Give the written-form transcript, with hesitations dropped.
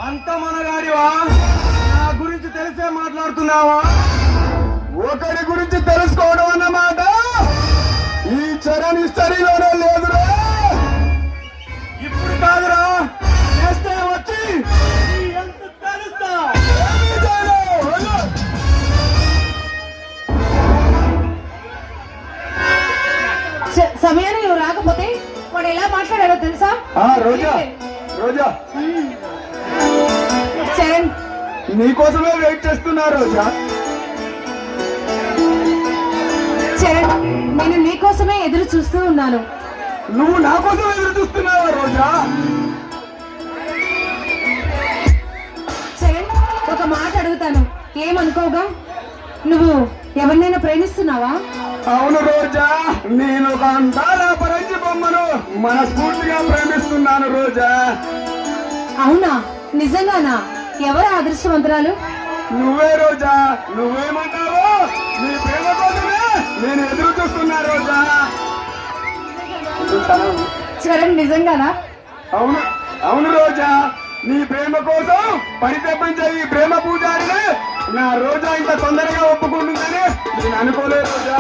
అంత మనగాడివా? నా గురించి తెలిసే మాట్లాడుతున్నావా? ఒకరి గురించి తెలుసుకోవడం అన్నమాట ఈ చరణ్ హిస్టరీలోనే లేదురా. ఇప్పుడు కాదురా, చేస్తే వచ్చి ఎంత తెలుస్తా. సమయాన్ని నువ్వు రాకపోతే వాడు ఎలా మాట్లాడారో తెలుసా? రోజా రోజా చరణ్ నీకోసమే వెయిట్ చేస్తున్నా రోజా. చరణ్ నేను నీకోసమే ఎదురు చూస్తూ ఉన్నాను. నువ్వు నా కోసం ఎదురు చూస్తున్నావా రోజా? చరణ్ ఒక మాట అడుగుతాను, ఏమనుకోగా? నువ్వు ఎవరినైనా ప్రేమిస్తున్నావా? అవును రోజా, నేను ఒక అందాల పరంజి బొమ్మను మనస్ఫూర్తిగా ప్రేమిస్తున్నాను రోజా. అవునా? నిజంగానా? ఎవరు అదృష్టవంతురాలు? నువ్వే రోజా. నువ్వేమంటావు? నీ ప్రేమ కోసమే నేను ఎదురు చూస్తున్నా రోజా. చరణ్ నిజంగానా? అవును అవును రోజా, నీ ప్రేమ కోసం పని తెప్పించే ఈ ప్రేమ పూజారిని నా రోజా ఇంత తొందరగా ఒప్పుకుంటుందని నేను అనుకోలేదు రోజా.